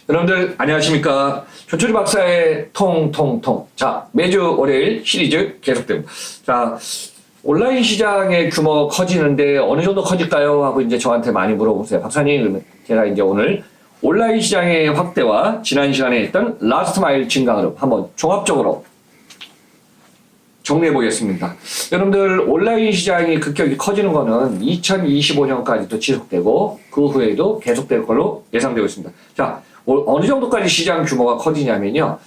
여러분들 안녕하십니까. 조철이 박사의 통통통. 자, 매주 월요일 시리즈 계속됩니다. 자, 온라인 시장의 규모가 커지는데 어느 정도 커질까요? 하고 이제 저한테 많이 물어보세요. 박사님, 제가 이제 오늘 온라인 시장의 확대와 지난 시간에 했던 라스트 마일 증가 흐름 한번 종합적으로 정리해 보겠습니다. 여러분들 온라인 시장이 급격히 커지는 거는 2025년까지도 지속되고 그 후에도 계속될 걸로 예상되고 있습니다. 자, 어느 정도까지 시장 규모가 커지냐면요.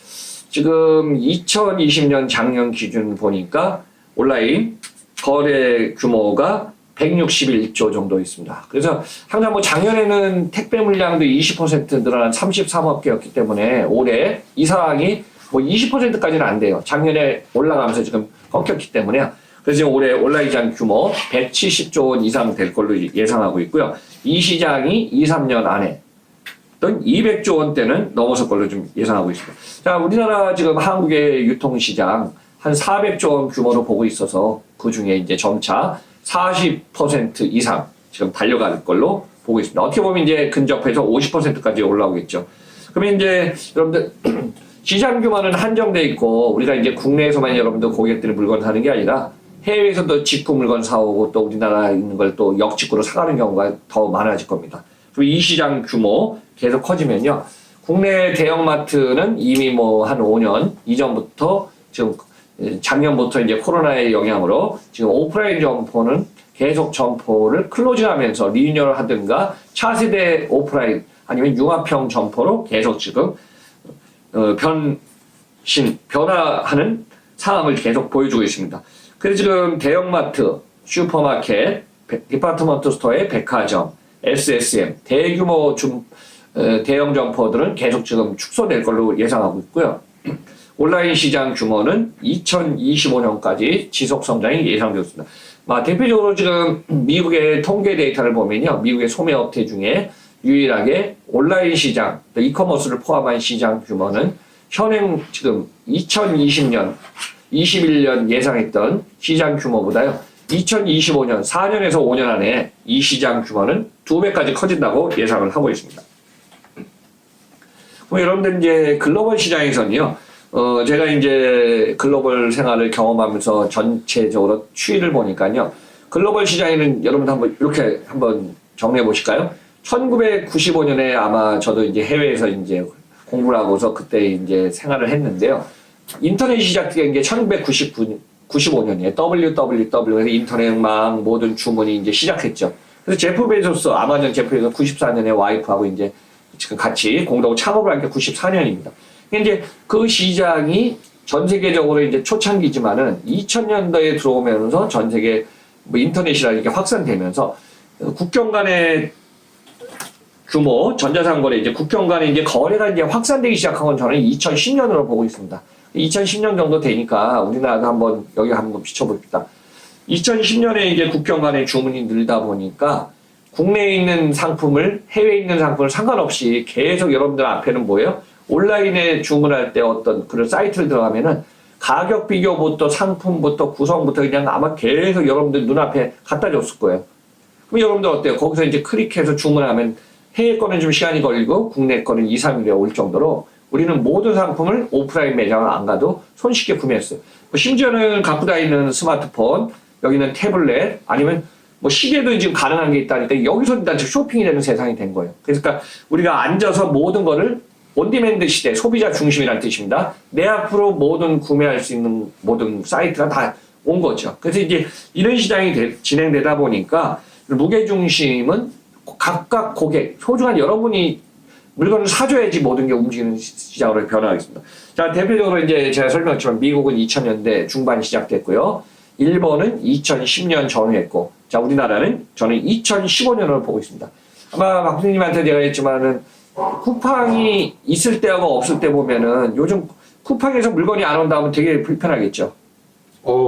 지금 2020년 작년 기준 보니까 온라인 거래 규모가 161조 정도 있습니다. 그래서 항상 뭐 작년에는 택배 물량도 20% 늘어난 33억 개였기 때문에 올해 이 상황이 뭐 20%까지는 안 돼요. 작년에 올라가면서 지금 꺾였기 때문에요. 그래서 지금 올해 온라인 시장 규모 170조 원 이상 될 걸로 예상하고 있고요. 이 시장이 2, 3년 안에 또 200조 원대는 넘어설 걸로 좀 예상하고 있습니다. 자, 우리나라 지금 한국의 유통시장 한 400조 원 규모로 보고 있어서 그 중에 이제 점차 40% 이상 지금 달려갈 걸로 보고 있습니다. 어떻게 보면 이제 근접해서 50%까지 올라오겠죠. 그러면 이제 여러분들 시장 규모는 한정돼 있고 우리가 이제 국내에서만 여러분들 고객들이 물건 사는 게 아니라 해외에서도 직구 물건 사오고 또 우리나라에 있는 걸 또 역직구로 사가는 경우가 더 많아질 겁니다. 그리고 이 시장 규모 계속 커지면요. 국내 대형마트는 이미 뭐 한 5년 이전부터 지금 작년부터 이제 코로나의 영향으로 지금 오프라인 점포는 계속 점포를 클로징하면서 리뉴얼 하든가 차세대 오프라인 아니면 융합형 점포로 계속 지금 변화하는 상황을 계속 보여주고 있습니다. 그래서 지금 대형마트, 슈퍼마켓, 디파트먼트 스토어의 백화점, SSM, 대규모 대형 점포들은 계속 지금 축소될 걸로 예상하고 있고요. 온라인 시장 규모는 2025년까지 지속 성장이 예상되고 있습니다. 대표적으로 지금 미국의 통계 데이터를 보면요. 미국의 소매업체 중에 유일하게 온라인 시장, 이커머스를 포함한 시장 규모는 현행 지금 2020년, 21년 예상했던 시장 규모보다요. 2025년, 4년에서 5년 안에 이 시장 규모는 2배까지 커진다고 예상을 하고 있습니다. 그럼 여러분들 이제 글로벌 시장에서는요. 제가 이제 글로벌 생활을 경험하면서 전체적으로 추이를 보니까요. 글로벌 시장에는 여러분 한번 이렇게 한번 정리해 보실까요? 1995년에 아마 저도 이제 해외에서 이제 공부를 하고서 그때 이제 생활을 했는데요. 인터넷이 시작된 게 1995년이에요. WWW에서 인터넷망 모든 주문이 이제 시작했죠. 그래서 제프 베조스, 아마존 제프 베조스 94년에 와이프하고 이제 지금 같이 공동 창업을 한 게 94년입니다. 이제 그 시장이 전 세계적으로 이제 초창기지만은 2000년도에 들어오면서 전 세계 뭐 인터넷이라는 게 확산되면서 국경 간의 규모, 전자상거래 이제 국경 간의 이제 거래가 이제 확산되기 시작한 건 저는 2010년으로 보고 있습니다. 2010년 정도 되니까 우리나라도 한번 여기 한번 비춰봅시다. 2010년에 이제 국경 간의 주문이 늘다 보니까 국내에 있는 상품을 해외에 있는 상품을 상관없이 계속 여러분들 앞에는 뭐예요? 온라인에 주문할 때 어떤 그런 사이트를 들어가면은 가격 비교부터 상품부터 구성부터 그냥 아마 계속 여러분들 눈앞에 갖다 줬을 거예요. 그럼 여러분들 어때요? 거기서 이제 클릭해서 주문하면 해외 거는 좀 시간이 걸리고 국내 거는 2, 3일에 올 정도로 우리는 모든 상품을 오프라인 매장을 안 가도 손쉽게 구매했어요. 심지어는 갖고 다니는 스마트폰, 여기는 태블릿, 아니면 뭐 시계도 지금 가능한 게 있다니까 여기서 일단 쇼핑이 되는 세상이 된 거예요. 그러니까 우리가 앉아서 모든 거를 온디맨드 시대, 소비자 중심이라는 뜻입니다. 내 앞으로 모든 구매할 수 있는 모든 사이트가 다 온 거죠. 그래서 이제 이런 시장이 진행되다 보니까 무게중심은 각각 고객, 소중한 여러분이 물건을 사줘야지 모든 게 움직이는 시장으로 변화하겠습니다. 자, 대표적으로 이제 제가 설명했지만 미국은 2000년대 중반 시작됐고요. 일본은 2010년 전후했고, 자, 우리나라는 저는 2015년으로 보고 있습니다. 아마 박 교수님한테 제가 했지만은 쿠팡이 있을 때하고 없을 때 보면은 요즘 쿠팡에서 물건이 안 온다면 되게 불편하겠죠.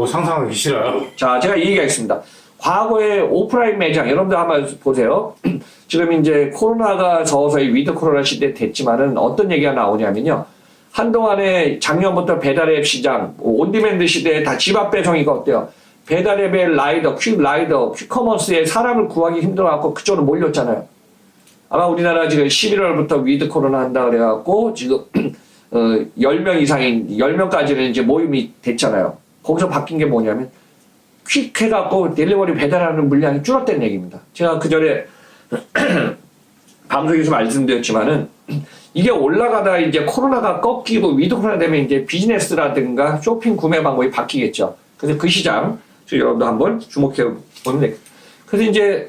상상하기 싫어요. 자, 제가 이 얘기하겠습니다. 과거에 오프라인 매장, 여러분들 한번 보세요. 지금 이제 코로나가 서서히 위드 코로나 시대 됐지만은 어떤 얘기가 나오냐면요. 한동안에 작년부터 배달앱 시장, 온디맨드 시대에 다 집 앞 배송이가 어때요? 배달앱의 라이더, 퀵 라이더, 퀵커머스에 사람을 구하기 힘들어갖고 그쪽으로 몰렸잖아요. 아마 우리나라 지금 11월부터 위드 코로나 한다 그래갖고 지금 10명 이상인 10명까지는 이제 모임이 됐잖아요. 거기서 바뀐 게 뭐냐면 퀵 해갖고 딜리버리 배달하는 물량이 줄었다는 얘기입니다. 제가 그 전에 방송에서 말씀드렸지만은 이게 올라가다 이제 코로나가 꺾이고 위드 코로나 되면 이제 비즈니스라든가 쇼핑 구매 방법이 바뀌겠죠. 그래서 그 시장 여러분도 한번 주목해 보면 되겠습니다. 그래서 이제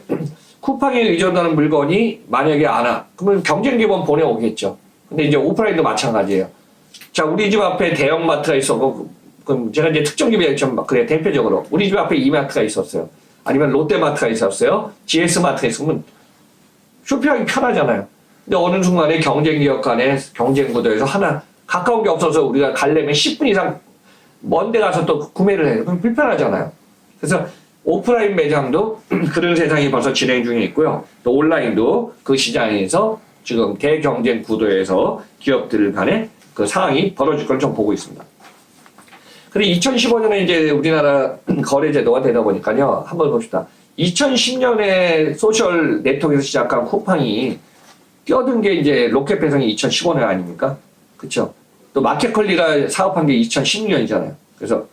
쿠팡에 의존하는 물건이 만약에 안 와. 그러면 경쟁 기본 보내오겠죠. 근데 이제 오프라인도 마찬가지예요. 자, 우리 집 앞에 대형마트가 있었고, 그럼 제가 이제 특정 기업에 좀 그래, 대표적으로. 우리 집 앞에 이마트가 있었어요. 아니면 롯데마트가 있었어요. GS마트가 있으면 쇼핑하기 편하잖아요. 근데 어느 순간에 경쟁 기업 간의 경쟁 구도에서 하나, 가까운 게 없어서 우리가 가려면 10분 이상 먼 데 가서 또 구매를 해요. 그럼 불편하잖아요. 그래서 오프라인 매장도 그런 세상이 벌써 진행 중에 있고요. 또 온라인도 그 시장에서 지금 대경쟁 구도에서 기업들 간의 그 상황이 벌어질 걸 좀 보고 있습니다. 그리고 2015년에 이제 우리나라 거래제도가 되다 보니까요. 한번 봅시다. 2010년에 소셜 네트워크에서 시작한 쿠팡이 뛰어든 게 이제 로켓 배송이 2015년 아닙니까? 그쵸? 또 마켓컬리가 사업한 게 2016년이잖아요. 그래서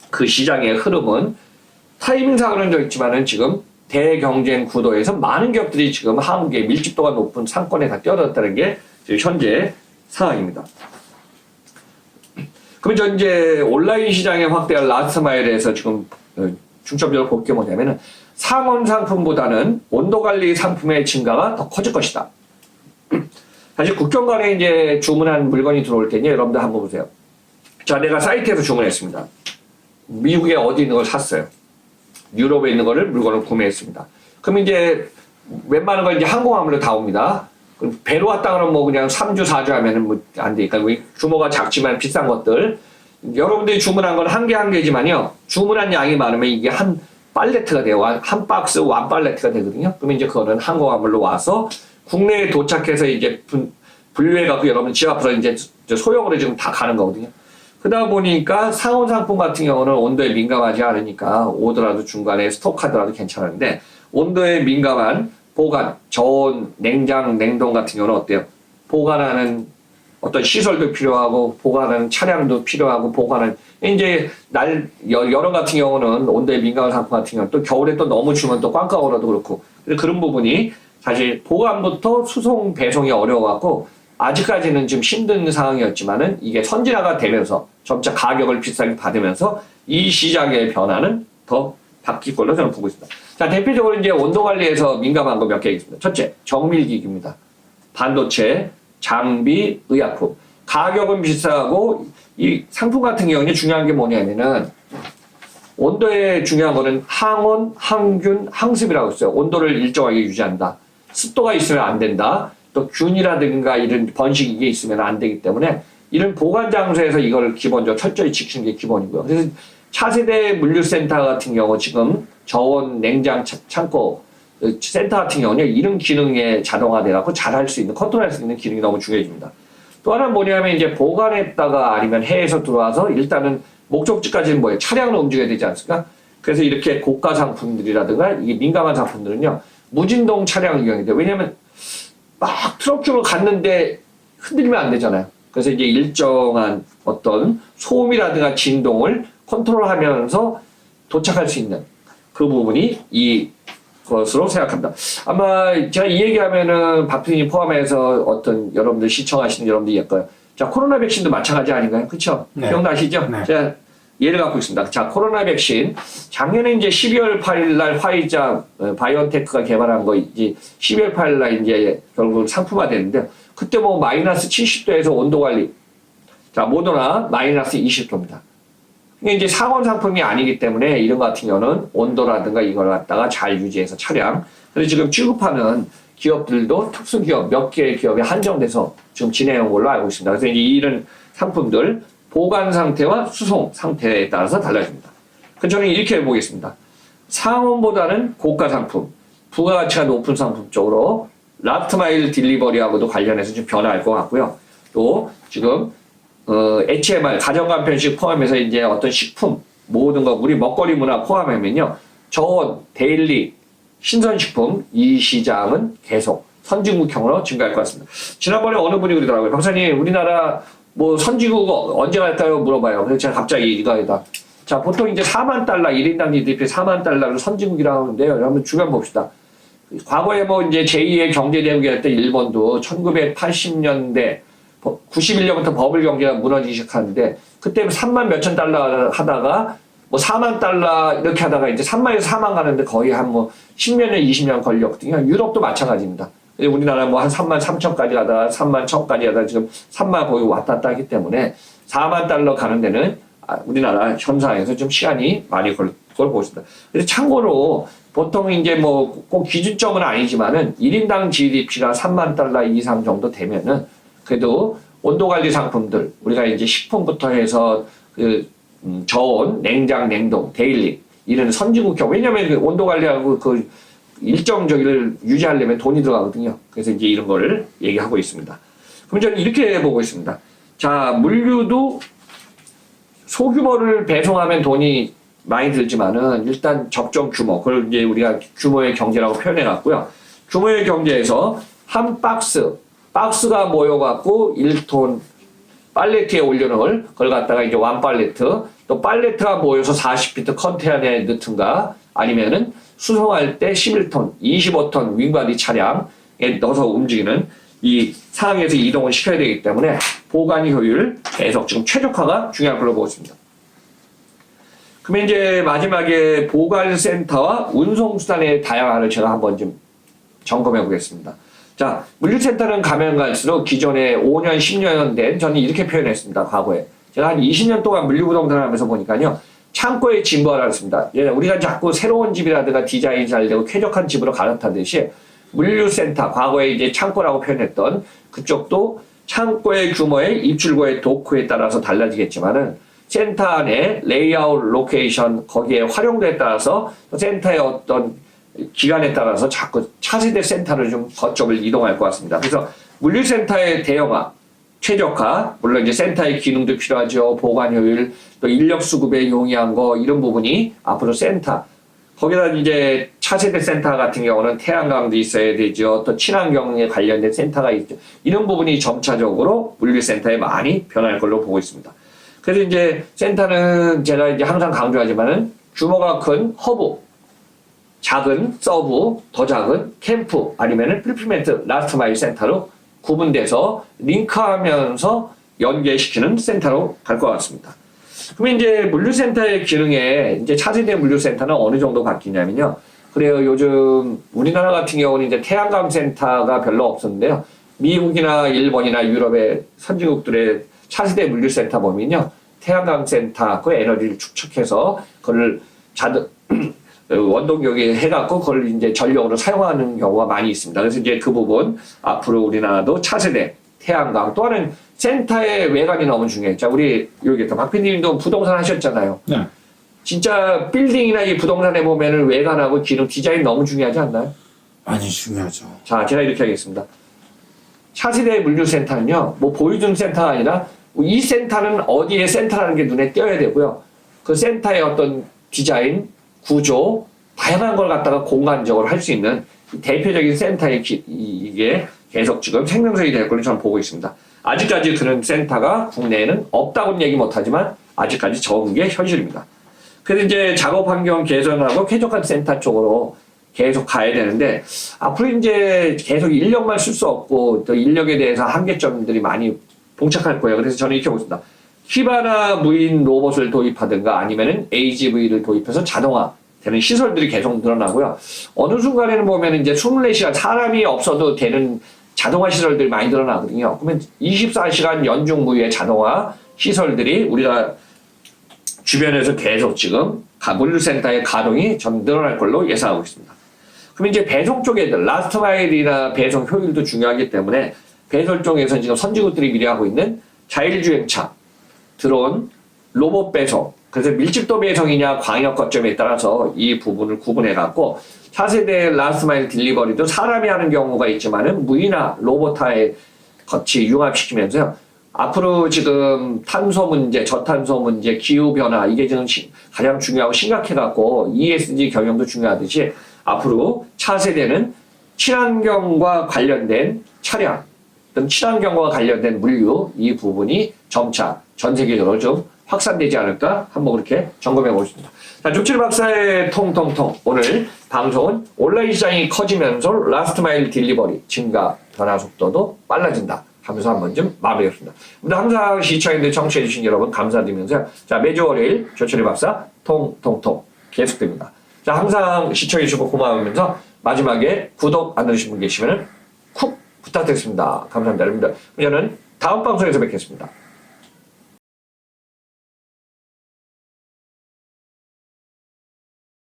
그 시장의 흐름은 타이밍상으로는 좀 있지만은 지금 대경쟁 구도에서 많은 기업들이 지금 한국의 밀집도가 높은 상권에 다 뛰어들었다는 게 지금 현재 상황입니다. 그럼 저 이제 온라인 시장의 확대할 라스트 마일에서 지금 중점적으로 볼 게 뭐냐면은 상온 상품보다는 온도 관리 상품의 증가가 더 커질 것이다. 사실 국경 간에 이제 주문한 물건이 들어올 때니 여러분들 한번 보세요. 자, 내가 사이트에서 주문했습니다. 미국에 어디 있는 걸 샀어요. 유럽에 있는 거를 물건을 구매했습니다. 그럼 이제 웬만한 걸 이제 항공화물로 다 옵니다. 그럼 배로 왔다 그러면 뭐 그냥 3주, 4주 하면은 뭐 안 되니까 규모가 작지만 비싼 것들. 여러분들이 주문한 건 한 개 한 개지만요. 주문한 양이 많으면 이게 한 팔레트가 돼요. 한 박스, 완 팔레트가 되거든요. 그러면 이제 그거는 항공화물로 와서 국내에 도착해서 이제 분류해갖고 여러분 집 앞으로 이제 소형으로 지금 다 가는 거거든요. 그러다 보니까 상온 상품 같은 경우는 온도에 민감하지 않으니까 오더라도 중간에 스톡하더라도 괜찮은데 온도에 민감한 보관, 저온, 냉장, 냉동 같은 경우는 어때요? 보관하는 어떤 시설도 필요하고 보관하는 차량도 필요하고 보관하는 이제 여름 같은 경우는 온도에 민감한 상품 같은 경우는 또 겨울에 또 너무 추우면 또 꽝꽝으로도 그렇고 그런 부분이 사실 보관부터 수송 배송이 어려워갖고 아직까지는 좀 힘든 상황이었지만은 이게 선진화가 되면서 점차 가격을 비싸게 받으면서 이 시장의 변화는 더 바뀔 걸로 저는 보고 있습니다. 자, 대표적으로 이제 온도 관리에서 민감한 거 몇 개 있습니다. 첫째, 정밀기기입니다. 반도체, 장비, 의약품. 가격은 비싸고 이 상품 같은 경우는 중요한 게 뭐냐면은 온도에 중요한 거는 항온, 항균, 항습이라고 있어요. 온도를 일정하게 유지한다. 습도가 있으면 안 된다. 또 균이라든가 이런 번식 이게 있으면 안 되기 때문에 이런 보관 장소에서 이걸 기본적으로 철저히 지키는 게 기본이고요. 그래서 차세대 물류센터 같은 경우 지금 저온 냉장 창고 센터 같은 경우는 이런 기능에 자동화돼갖고 잘할 수 있는 컨트롤할 수 있는 기능이 너무 중요해집니다. 또 하나는 뭐냐면 이제 보관했다가 아니면 해외에서 들어와서 일단은 목적지까지는 뭐예요? 차량으로 움직여야 되지 않습니까? 그래서 이렇게 고가 상품들이라든가 이게 민감한 상품들은요 무진동 차량을 이용해야 돼요. 왜냐면 막 트럭 쪽으로 갔는데 흔들리면 안 되잖아요. 그래서 이제 일정한 어떤 소음이라든가 진동을 컨트롤하면서 도착할 수 있는 그 부분이 이 것으로 생각합니다. 아마 제가 이 얘기하면은 박PD님 포함해서 어떤 여러분들 시청하시는 여러분들이 약간 자 코로나 백신도 마찬가지 아닌가요? 그렇죠? 네. 기억나시죠? 네. 제가 예를 갖고 있습니다. 자 코로나 백신 작년에 이제 12월 8일 날 화이자 바이오테크가 개발한 거 이제 12월 8일 날 이제 결국 상품화됐는데 그때 뭐 마이너스 70도에서 온도 관리 자 모더나 마이너스 20도입니다. 이게 이제 상온 상품이 아니기 때문에 이런 것 같은 경우는 온도라든가 이걸 갖다가 잘 유지해서 차량. 그래서 지금 취급하는 기업들도 특수기업 몇 개의 기업이 한정돼서 지금 진행한 걸로 알고 있습니다. 그래서 이제 이런 상품들 보관 상태와 수송 상태에 따라서 달라집니다. 그래서 저는 이렇게 보겠습니다. 상온보다는 고가 상품, 부가가치가 높은 상품 쪽으로 라스트 마일 딜리버리하고도 관련해서 좀 변화할 것 같고요. 또 지금 HMR, 가정간편식 포함해서 이제 어떤 식품, 모든 거, 우리 먹거리 문화 포함하면요. 저온, 데일리, 신선식품, 이 시장은 계속 선진국형으로 증가할 것 같습니다. 지난번에 어느 분이 그러더라고요. 박사님, 우리나라 뭐 선진국 언제 갈까요? 물어봐요. 그래서 제가 갑자기 이거에다. 자, 보통 이제 4만 달러, 1인당 GDP 4만 달러를 선진국이라고 하는데요. 여러분 주변 봅시다. 과거에 뭐 이제 제2의 경제대국이었던 일본도 1980년대, 91년부터 버블 경제가 무너지기 시작하는데, 그때 3만 몇천 달러 하다가 뭐 4만 달러 이렇게 하다가 이제 3만에서 4만 가는데 거의 한 뭐 10년, 20년 걸렸거든요. 유럽도 마찬가지입니다. 우리나라 뭐 한 3만 3천까지 가다가 3만 1천까지 하다가 지금 3만 거의 왔다 갔다 하기 때문에 4만 달러 가는 데는 우리나라 현상에서 좀 시간이 많이 걸 걸 보십니다. 그래서 참고로 보통 이제 뭐 꼭 기준점은 아니지만은 1인당 GDP가 3만 달러 이상 정도 되면은 그래도 온도 관리 상품들 우리가 이제 식품부터 해서 그 저온, 냉장, 냉동, 데일리 이런 선진국형 왜냐면 그 온도 관리하고 그 일정 저기를 유지하려면 돈이 들어가거든요. 그래서 이제 이런 거를 얘기하고 있습니다. 그럼 저는 이렇게 보고 있습니다. 자, 물류도 소규모를 배송하면 돈이 많이 들지만은 일단 적정 규모, 그걸 이제 우리가 규모의 경제라고 표현해 놨고요. 규모의 경제에서 한 박스가 모여갖고 1톤 팔레트에 올려놓을 걸 갖다가 이제 완 팔레트, 또 팔레트가 모여서 40피트 컨테이너에 넣든가 아니면은 수송할 때 11톤, 25톤 윙바디 차량에 넣어서 움직이는 이 상황에서 이동을 시켜야 되기 때문에 보관 효율 계속 지금 최적화가 중요할 걸로 보고 있습니다. 그러면 이제 마지막에 보관센터와 운송수단의 다양화를 제가 한번 좀 점검해 보겠습니다. 자, 물류센터는 가면 갈수록 기존에 5년, 10년 된 저는 이렇게 표현했습니다. 과거에. 제가 한 20년 동안 물류부동산을 하면서 보니까요. 창고의 진보를 했습니다. 우리가 자꾸 새로운 집이라든가 디자인이 잘 되고 쾌적한 집으로 갈아타듯이 물류센터, 과거에 이제 창고라고 표현했던 그쪽도 창고의 규모의 입출고의 도크에 따라서 달라지겠지만은 센터 안에 레이아웃, 로케이션, 거기에 활용도에 따라서 센터의 어떤 기간에 따라서 자꾸 차세대 센터를 좀 거점을 이동할 것 같습니다. 그래서 물류센터의 대형화, 최적화, 물론 이제 센터의 기능도 필요하죠. 보관 효율, 또 인력 수급에 용이한 거, 이런 부분이 앞으로 센터. 거기다 이제 차세대 센터 같은 경우는 태양광도 있어야 되죠. 또 친환경에 관련된 센터가 있죠. 이런 부분이 점차적으로 물류센터에 많이 변할 걸로 보고 있습니다. 그래서 이제 센터는 제가 이제 항상 강조하지만은 규모가 큰 허브, 작은 서브, 더 작은 캠프, 아니면은 풀필멘트, 라스트 마일 센터로 구분돼서 링크하면서 연계시키는 센터로 갈 것 같습니다. 그러면 이제 물류센터의 기능에 이제 차세대 물류센터는 어느 정도 바뀌냐면요. 그래요. 요즘 우리나라 같은 경우는 이제 태양광 센터가 별로 없었는데요. 미국이나 일본이나 유럽의 선진국들의 차세대 물류센터 보면요. 태양광 센터 그 에너지를 축적해서 그걸 원동력에 해갖고 그걸 이제 전력으로 사용하는 경우가 많이 있습니다. 그래서 이제 그 부분 앞으로 우리나라도 차세대 태양광 또 하나는 센터의 외관이 너무 중요해요. 자, 우리 여기 박 PD님도 부동산 하셨잖아요. 네. 진짜 빌딩이나 이 부동산에 보면은 외관하고 기능 디자인 너무 중요하지 않나요? 많이 중요하죠. 자, 제가 이렇게 하겠습니다. 차세대 물류센터는요, 뭐 보여주는 센터가 아니라 이 센터는 어디에 센터라는 게 눈에 띄어야 되고요. 그 센터의 어떤 디자인, 구조, 다양한 걸 갖다가 공간적으로 할 수 있는 대표적인 센터의 이게 계속 지금 생명성이 될 걸로 저는 보고 있습니다. 아직까지 그런 센터가 국내에는 없다고는 얘기 못하지만 아직까지 적은 게 현실입니다. 그래서 이제 작업 환경 개선하고 쾌적한 센터 쪽으로 계속 가야 되는데 앞으로 이제 계속 인력만 쓸 수 없고 또 인력에 대해서 한계점들이 많이 봉착할 거예요. 그래서 저는 이렇게 보고 있습니다. 히바나 무인 로봇을 도입하든가 아니면은 AGV를 도입해서 자동화 되는 시설들이 계속 늘어나고요. 어느 순간에는 보면 이제 24시간 사람이 없어도 되는 자동화 시설들이 많이 늘어나거든요. 그러면 24시간 연중 무휴의 자동화 시설들이 우리가 주변에서 계속 지금 물류센터의 가동이 좀 늘어날 걸로 예상하고 있습니다. 그럼 이제 배송 쪽에 라스트 마일이나 배송 효율도 중요하기 때문에 배송 쪽에서 지금 선진국들이 미리 하고 있는 자율주행차, 드론, 로봇 배송, 그래서 밀집도 배송이냐 광역 거점에 따라서 이 부분을 구분해갖고 차세대 라스트 마일 딜리버리도 사람이 하는 경우가 있지만은 무이나 로봇화에 같이 융합시키면서요. 앞으로 지금 탄소 문제, 저탄소 문제, 기후변화 이게 지금 가장 중요하고 심각해갖고 ESG 경영도 중요하듯이 앞으로 차세대는 친환경과 관련된 차량 또는 친환경과 관련된 물류 이 부분이 점차 전 세계적으로 좀 확산되지 않을까 한번 그렇게 점검해 보겠습니다. 자, 줍칠 박사의 통통통 오늘 방송은 온라인 시장이 커지면서 라스트 마일 딜리버리 증가 변화 속도도 빨라진다 하면서 한번 좀 마무리했습니다. 항상 시청해주신 청취해주신 여러분 감사드리면서요. 자, 매주 월요일 조철희 박사 통통통 계속됩니다. 자, 항상 시청해주시고 고마우면서 마지막에 구독 안 누르신 분 계시면 쿡 부탁드리겠습니다. 감사합니다. 여러분들. 저는 다음 방송에서 뵙겠습니다.